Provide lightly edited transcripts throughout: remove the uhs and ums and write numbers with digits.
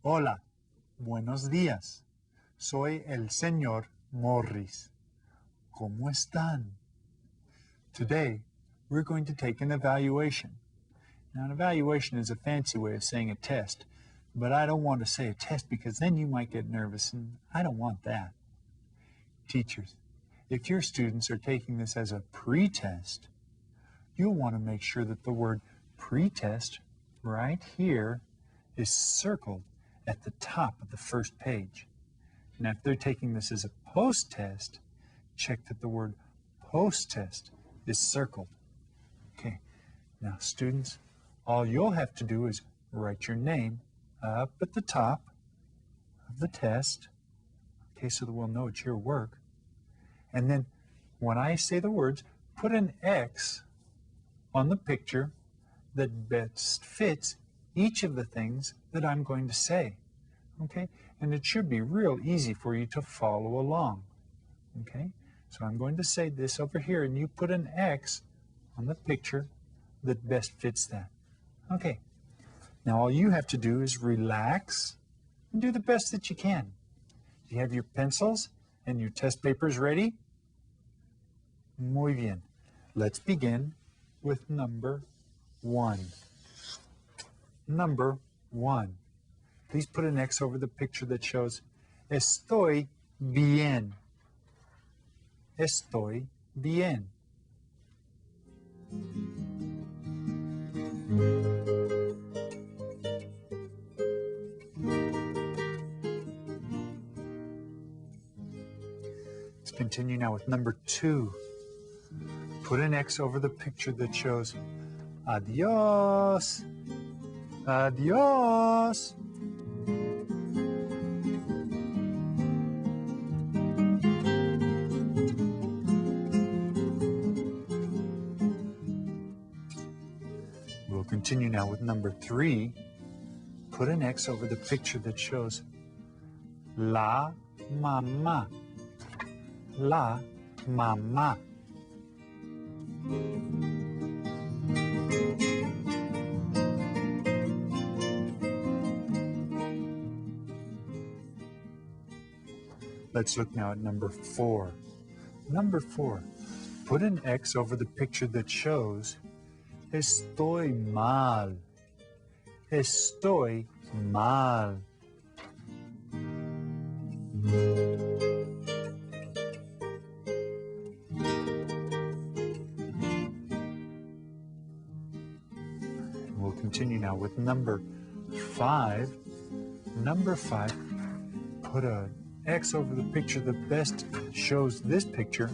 Hola, buenos días. Soy el señor Morris. ¿Cómo están? Today, we're going to take an evaluation. Now, an evaluation is a fancy way of saying a test, but I don't want to say a test because then you might get nervous, and I don't want that. Teachers, if your students are taking this as a pre-test, you'll want to make sure that the word pre-test right here is circled at the top of the first page. Now, if they're taking this as a post-test, check that the word post-test is circled. Okay, now students, all you'll have to do is write your name up at the top of the test, okay, so that we'll know it's your work. And then when I say the words, put an X on the picture that best fits each of the things that I'm going to say, okay? And it should be real easy for you to follow along, okay? So I'm going to say this over here, and you put an X on the picture that best fits that. Okay, now all you have to do is relax and do the best that you can. Do you have your pencils and your test papers ready? Muy bien. Let's begin with number 1. Number 1. Please put an X over the picture that shows Estoy bien. Estoy bien. Let's continue now with number 2. Put an X over the picture that shows Adios. Adios. We'll continue now with number 3. Put an X over the picture that shows La mamá. La mamá. Let's look now at number 4. Number 4. Put an X over the picture that shows Estoy mal. Estoy mal. We'll continue now with number 5. Number 5, put an X over the picture that best shows this picture,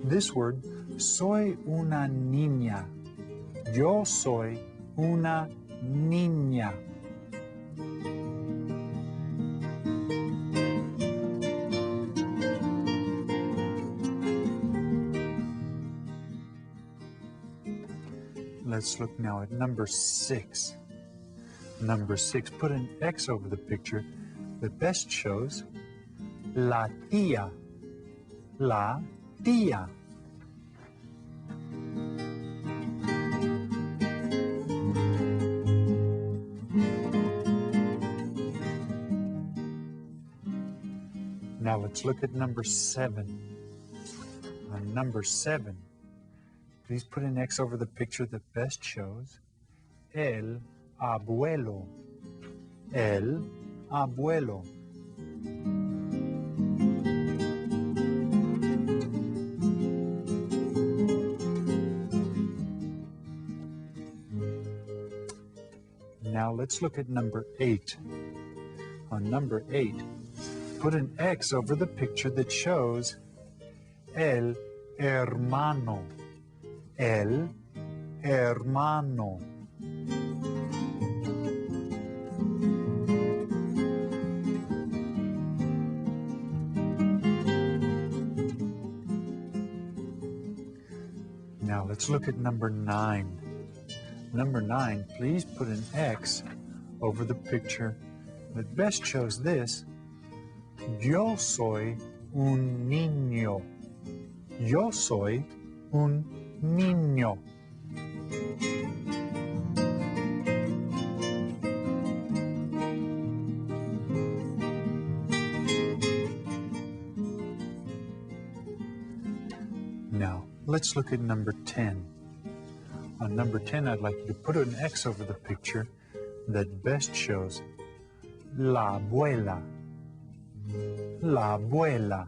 this word, soy una niña. Yo soy una niña. Let's look now at number 6. Number 6, put an X over the picture that best shows la tía. La tía. Now let's look at number 7. On number 7, please put an X over the picture that best shows el abuelo. El abuelo. Now let's look at number 8. On number 8, put an X over the picture that shows el hermano. El hermano. Now let's look at number 9. Number 9, please put an X over the picture that best shows this. Yo soy un niño. Yo soy un niño. let's look at number 10. On number 10, I'd like you to put an X over the picture that best shows la abuela. La abuela.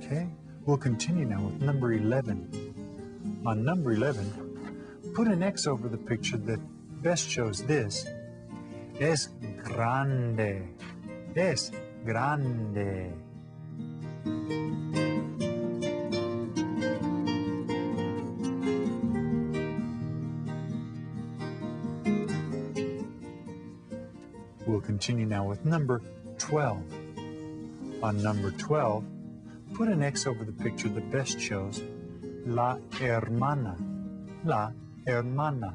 Okay, we'll continue now with number 11. On number 11, put an X over the picture that best shows this. Es grande. Es grande. We'll continue now with number 12. On number 12, put an X over the picture that best shows la hermana. La hermana.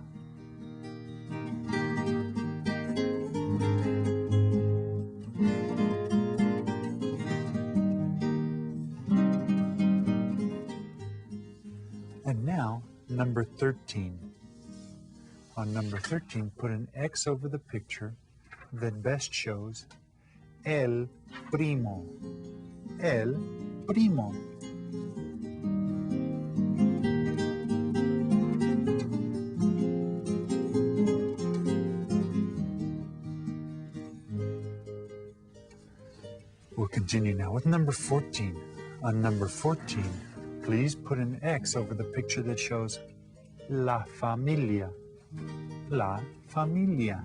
And now, number 13. On number 13, put an X over the picture that best shows el primo. El primo. We'll continue now with number 14. On number 14, please put an X over the picture that shows la familia. La familia.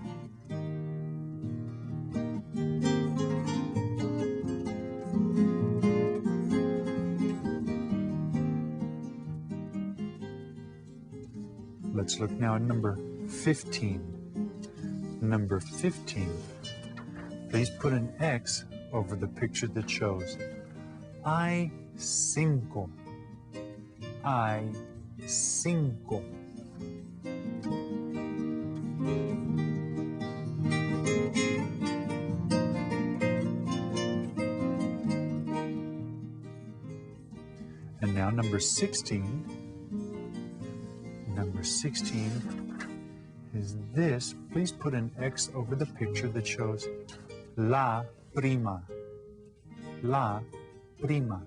Let's look now at number 15. Number 15. Please put an X over the picture that shows hay cinco. Hay cinco. And now number 16. Number 16 is this. Please put an X over the picture that shows la prima. La prima.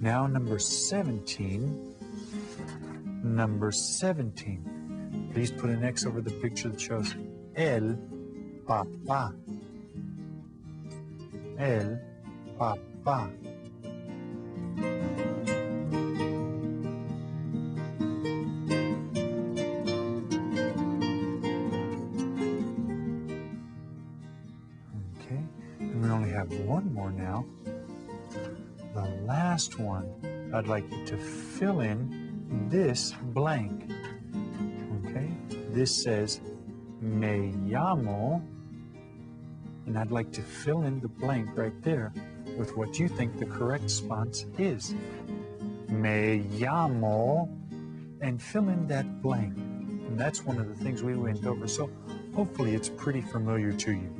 Now number 17. Number 17. Please put an X over the picture that shows el papá. El papá. Okay, and we only have one more now. The last one, I'd like you to fill in this blank. Okay, this says me llamo, and I'd like to fill in the blank right there with what you think the correct response is. Me llamo, and fill in that blank. And that's one of the things we went over, so hopefully it's pretty familiar to you.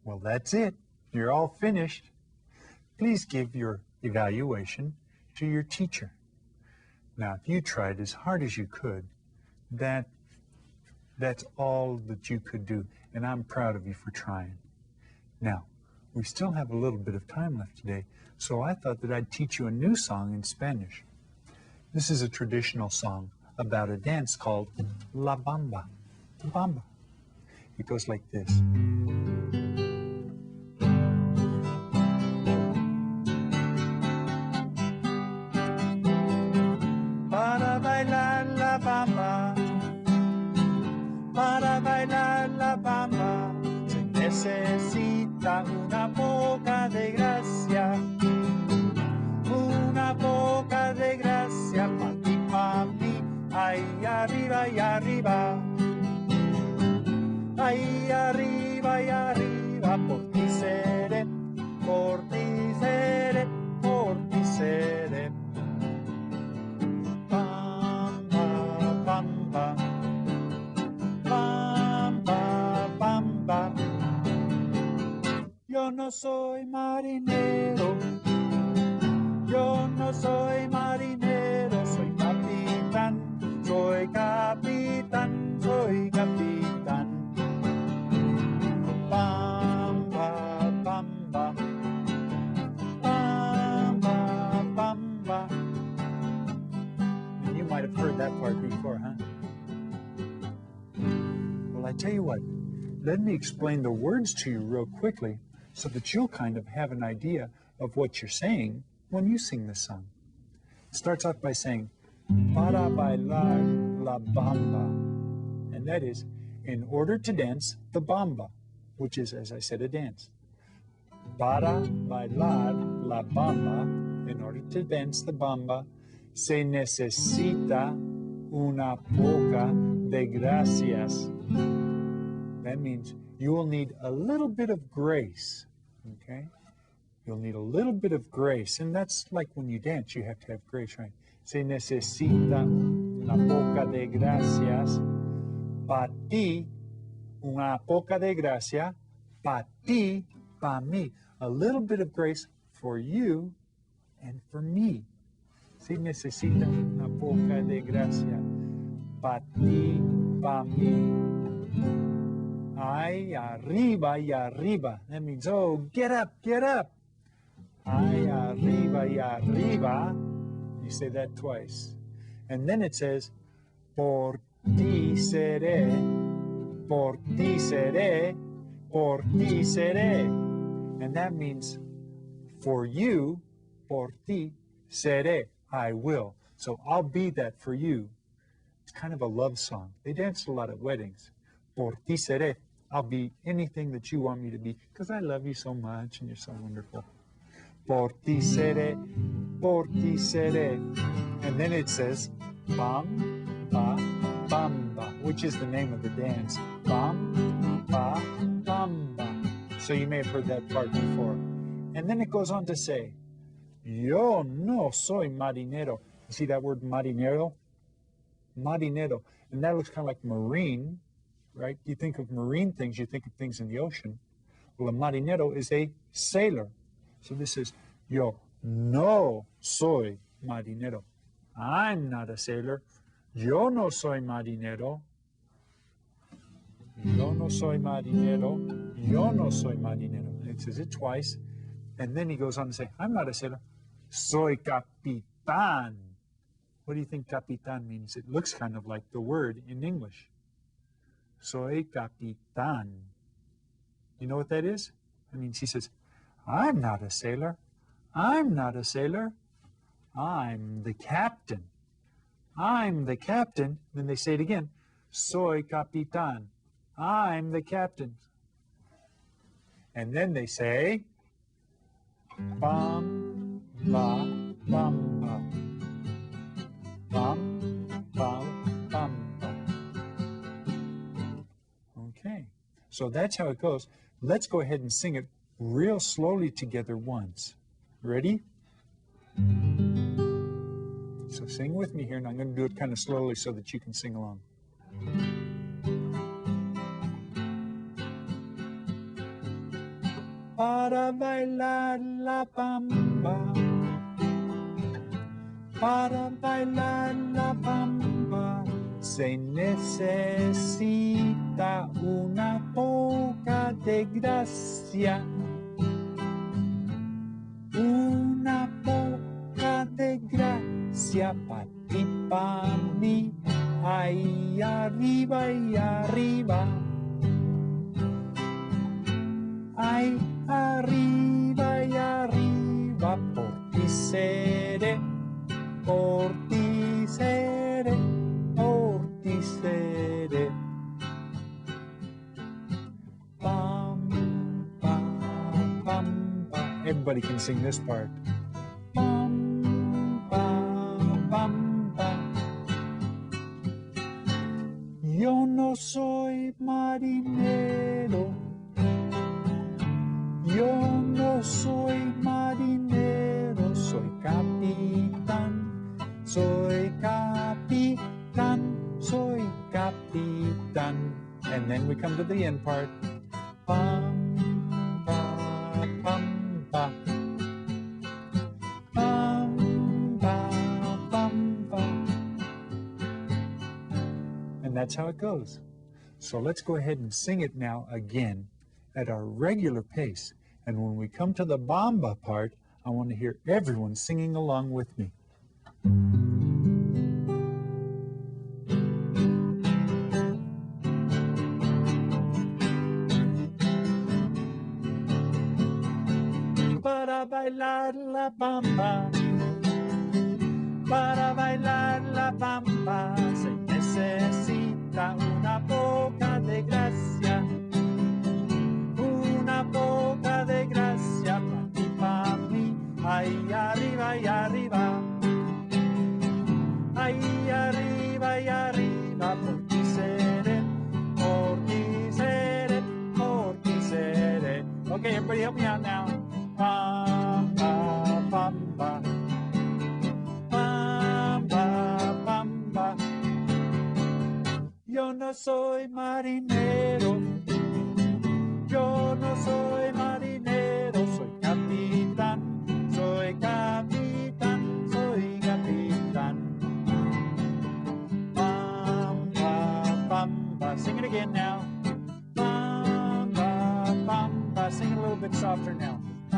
Well, that's it. You're all finished. Please give your evaluation to your teacher. Now, if you tried as hard as you could, that's all that you could do, and I'm proud of you for trying. Now, we still have a little bit of time left today, so I thought that I'd teach you a new song in Spanish. This is a traditional song about a dance called La Bamba. La Bamba. It goes like this. Para bailar la bamba, para bailar la bamba, se necesita una poca de gracia, una poca de gracia, pa' ti, pa' mí, ahí arriba, ahí arriba, ahí arriba, por ti seré. marinero. Yo no soy marinero, soy capitán. Soy capitán, soy capitán. Bamba, bamba. Bamba, bamba. And you might have heard that part before, huh? Well, I tell you what, let me explain the words to you real quickly so that you'll kind of have an idea of what you're saying when you sing this song. It starts off by saying, para bailar la bamba. And that is, in order to dance the bamba, which is, as I said, a dance. Para bailar la bamba, in order to dance the bamba, se necesita una poca de gracias. That means you will need a little bit of grace, okay? You'll need a little bit of grace, and that's like when you dance, you have to have grace, right? Se necesita una poca de gracias, pa ti, una poca de gracia, pa ti, pa mí. A little bit of grace for you and for me. Se necesita una poca de gracia, pa ti, pa mí. Ay, arriba y arriba. That means, oh, get up, get up. Ay, arriba y arriba. You say that twice. And then it says, por ti seré, por ti seré, por ti seré. And that means, for you, por ti seré, I will. So I'll be that for you. It's kind of a love song. They dance a lot at weddings. Por ti seré. I'll be anything that you want me to be because I love you so much and you're so wonderful. Por ti seré, por ti seré. And then it says, bam, ba, bamba, which is the name of the dance. Bam, ba, bamba. So you may have heard that part before. And then it goes on to say, yo no soy marinero. You see that word marinero? Marinero. And that looks kind of like marine, right? You think of marine things, you think of things in the ocean. Well, a marinero is a sailor. So this is, yo no soy marinero. I'm not a sailor. Yo no soy marinero. Yo no soy marinero. Yo no soy marinero. And it says it twice. And then he goes on to say, I'm not a sailor. Soy capitán. What do you think capitán means? It looks kind of like the word in English. Soy capitán. You know what that is? That means he says, I'm not a sailor. I'm not a sailor. I'm the captain. I'm the captain. Then they say it again. Soy capitán. I'm the captain. And then they say, bam, ba, bam, ba. Bam, bam, bam, ba. Okay, so that's how it goes. Let's go ahead and sing it real slowly together once. Ready? So sing with me here, and I'm going to do it kind of slowly so that you can sing along. Para bailar la bamba, para bailar la bamba, se necesita una poca de gracia. Una poca de gracia pa' ti, pa' mí, ahí arriba y arriba. Ay, arriba y arriba, por ti seré, por ti seré, por ti seré. Bam, bam, bam, bam. Everybody can sing this part. Bam, bam, bam, bam. Yo no soy marinero. Yo no soy marinero, soy capitán, soy capitán, soy capitán. And then we come to the end part. Bam, ba, bam, ba. And that's how it goes. So let's go ahead and sing it now again at our regular pace. And when we come to the bamba part, I want to hear everyone singing along with me. Para bailar la bamba, para bailar la bamba, se necesita una poca de gracia, una poca de gracia para ti, para mí, ahí arriba y arriba, ahí arriba y arriba, por ti seré, por ti seré, por ti seré. Okay, everybody help me out now. Bamba, bamba, bamba, bamba. Yo no soy marinero, yo no soy marinero, soy capitán, soy capitán, soy capitán. Bamba, bamba, sing it again now. Bamba, bamba, sing it a little bit softer now. A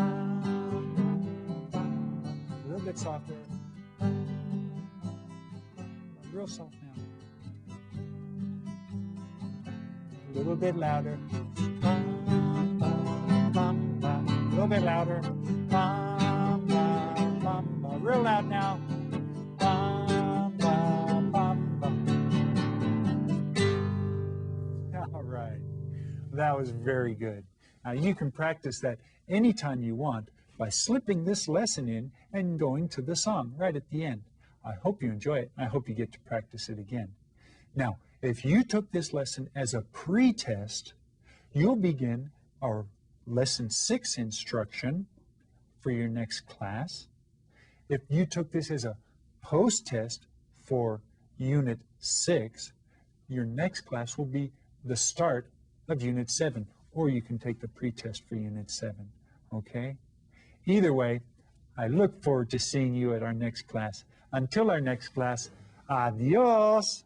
little bit softer. Real soft now. A little bit louder. Bamba, bamba. A little bit louder. Bamba, bamba. Real loud now. Bamba, bamba. All right. That was very good. Now you can practice that anytime you want by slipping this lesson in and going to the song right at the end. I hope you enjoy it. I hope you get to practice it again. Now, if you took this lesson as a pre-test, you'll begin our lesson 6 instruction for your next class. If you took this as a post-test for unit 6, your next class will be the start of unit 7, or you can take the pre-test for unit 7, okay? Either way, I look forward to seeing you at our next class. Until our next class, adios!